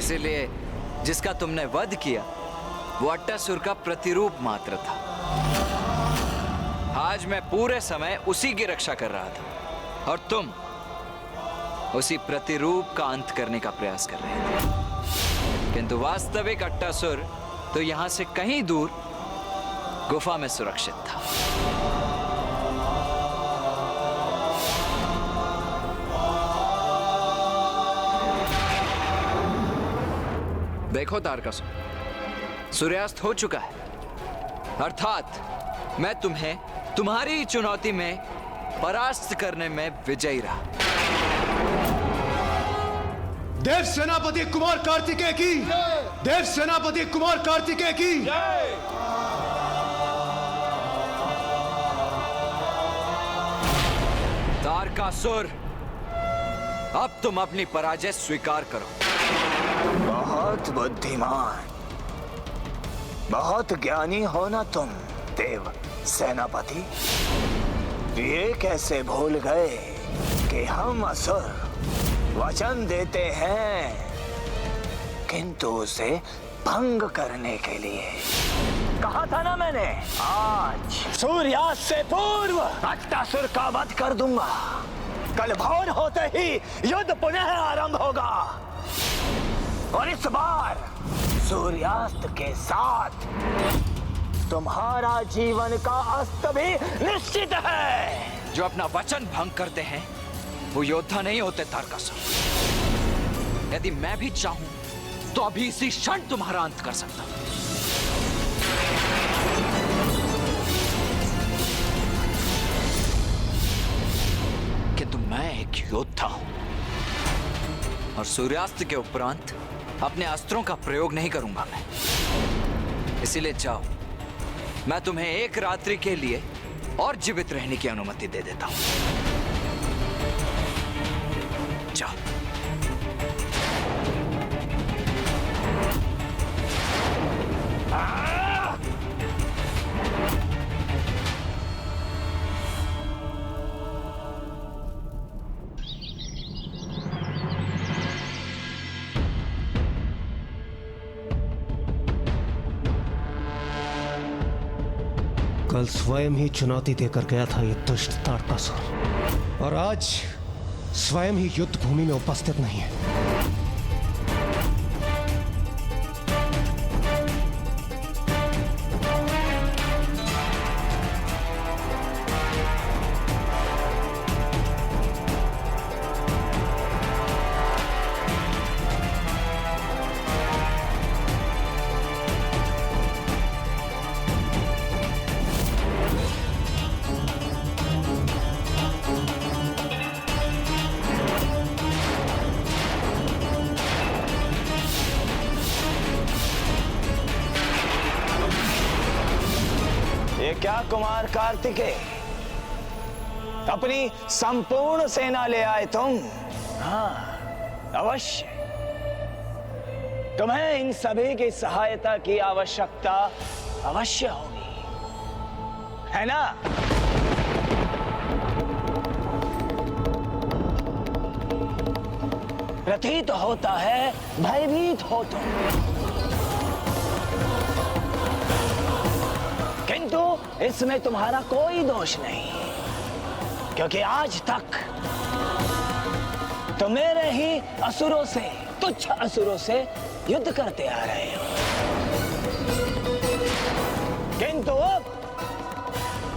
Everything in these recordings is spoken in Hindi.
इसीलिए जिसका तुमने वध किया वो अट्टासुर का प्रतिरूप मात्र था। आज मैं पूरे समय उसी की रक्षा कर रहा था और तुम उसी प्रतिरूप का अंत करने का प्रयास कर रहे थे। किंतु वास्तविक अट्टासुर तो यहां से कहीं दूर गुफा में सुरक्षित था। देखो तारकासुर, सूर्यास्त हो चुका है, अर्थात मैं तुम्हें तुम्हारी चुनौती में परास्त करने में विजयी रहा। देव सेनापति कुमार कार्तिकेय की, देव सेनापति कुमार कार्तिकेय की। तारकासुर, अब तुम अपनी पराजय स्वीकार करो। बहुत बुद्धिमान, बहुत ज्ञानी हो ना तुम देव सेनापति। ये कैसे भूल गए कि हम असुर वचन देते हैं किंतु उसे भंग करने के लिए। कहा था ना मैंने, आज सूर्यास्त से पूर्व अट्टासुर का वध कर दूंगा। कल भोर होते ही युद्ध पुनः आरंभ होगा और इस बार सूर्यास्त के साथ तुम्हारा जीवन का अस्त भी निश्चित है। जो अपना वचन भंग करते हैं वो योद्धा नहीं होते तारकासुर। यदि मैं भी चाहूं तो अभी इसी क्षण तुम्हारा अंत कर सकता हूं। किंतु मैं एक योद्धा हूं और सूर्यास्त के उपरांत अपने अस्त्रों का प्रयोग नहीं करूंगा मैं। इसीलिए जाओ, मैं तुम्हें एक रात्रि के लिए और जीवित रहने की अनुमति दे देता हूं। जाओ। कल स्वयं ही चुनौती देकर गया था ये दुष्ट तारकासुर और आज स्वयं ही युद्ध भूमि में उपस्थित नहीं है। ये क्या कुमार कार्तिकेय, अपनी संपूर्ण सेना ले आए तुम? हाँ, अवश्य। तुम्हें इन सभी की सहायता की आवश्यकता अवश्य होगी, है ना? प्रतीत होता है भयभीत हो तुम, किंतु इसमें तुम्हारा कोई दोष नहीं, क्योंकि आज तक तुम मेरे ही असुरों से, तुच्छ असुरों से युद्ध करते आ रहे हो। किंतु अब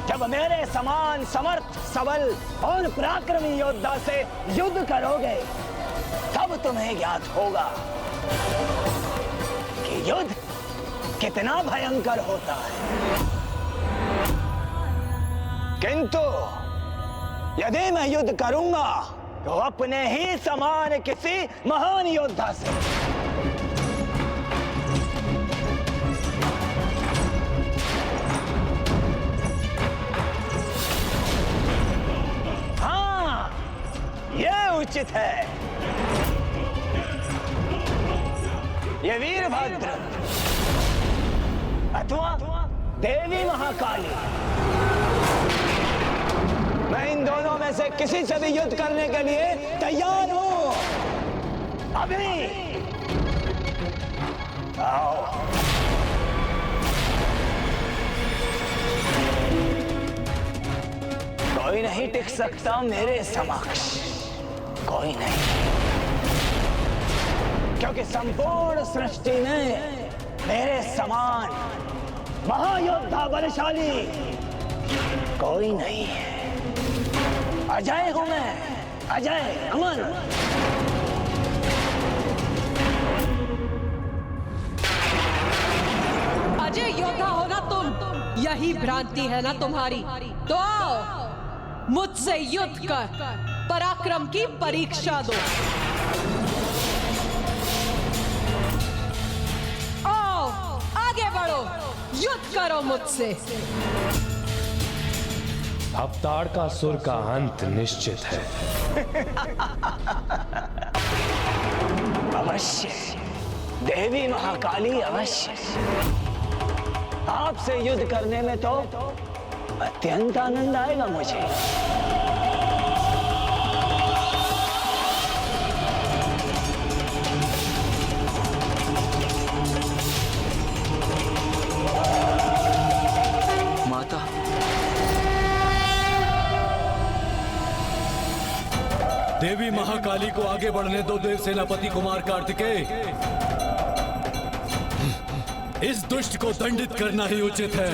जब मेरे समान समर्थ, सबल और पराक्रमी योद्धा से युद्ध करोगे तब तुम्हें ज्ञात होगा कि युद्ध कितना भयंकर होता है। किंतु यदि मैं युद्ध करूंगा तो अपने ही समान किसी महान योद्धा से। हाँ, यह उचित है। ये वीरभद्र अथवा देवी महाकाली, मैं इन दोनों में से किसी से भी युद्ध करने के लिए तैयार हूं। अभी आओ। कोई नहीं टिक सकता मेरे समक्ष, कोई नहीं, क्योंकि संपूर्ण सृष्टि में मेरे समान महायोद्धा बलशाली कोई नहीं है। अजय हूं मैं, अजय अमर। अजय योद्धा हो ना तुम, यही भ्रांति है ना तुम्हारी। तो आओ मुझसे युद्ध कर पराक्रम की परीक्षा दो। आओ आगे बढ़ो, युद्ध करो मुझसे। अब ताड़कासुर का अंत निश्चित है। अवश्य देवी महाकाली, अवश्य। आपसे युद्ध करने में तो अत्यंत आनंद आएगा मुझे। माता, देवी महाकाली को आगे बढ़ने दो देव सेनापति कुमार कार्तिकेय। इस दुष्ट को दंडित करना ही उचित है।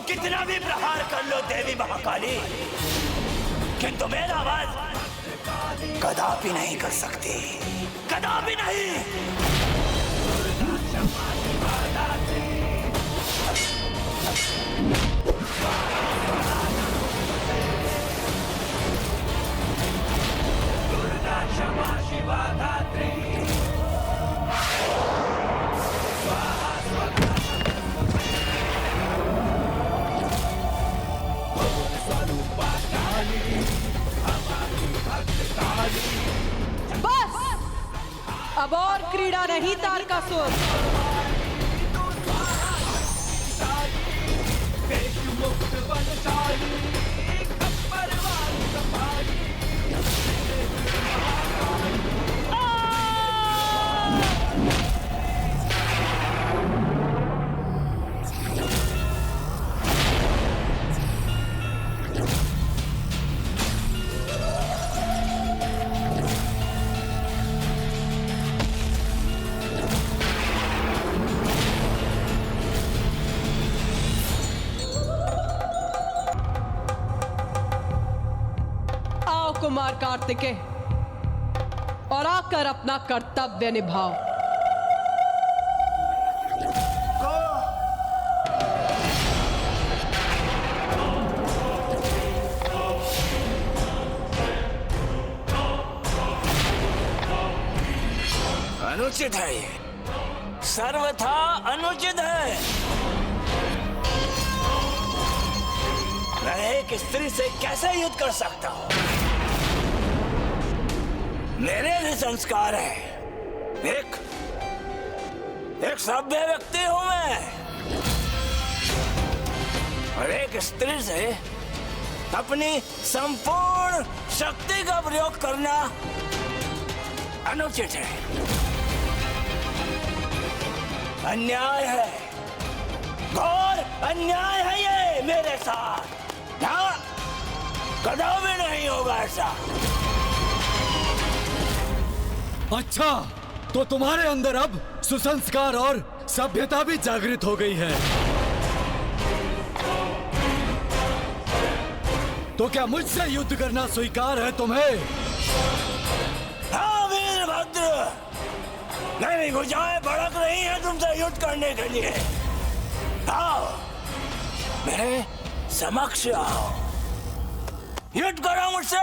कितना भी प्रहार कर लो देवी महाकाली, किंतु मेरा आवाज कदापि नहीं कर सकती, कदापि नहीं। बस अब और क्रीड़ा नहीं तारकासुर। कुमार कार्तिकेय और आकर अपना कर्तव्य निभाओ। अनुचित है, ये सर्वथा अनुचित है। मैं एक स्त्री से कैसे युद्ध कर सकता हूं? मेरे भी संस्कार है। एक सभ्य व्यक्ति हूं मैं, और एक स्त्री से अपनी संपूर्ण शक्ति का प्रयोग करना अनुचित है, अन्याय है, घोर अन्याय है ये मेरे साथ। हाँ, कदापि नहीं होगा ऐसा। अच्छा, तो तुम्हारे अंदर अब सुसंस्कार और सभ्यता भी जागृत हो गई है। तो क्या मुझसे युद्ध करना स्वीकार है तुम्हें? हाँ वीरभद्र, मेरी भुजाएं भड़क रही हैं तुमसे युद्ध करने के लिए। आओ, मेरे समक्ष आओ, युद्ध करो मुझसे।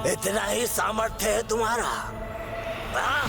इतना ही सामर्थ्य है तुम्हारा? हाँ?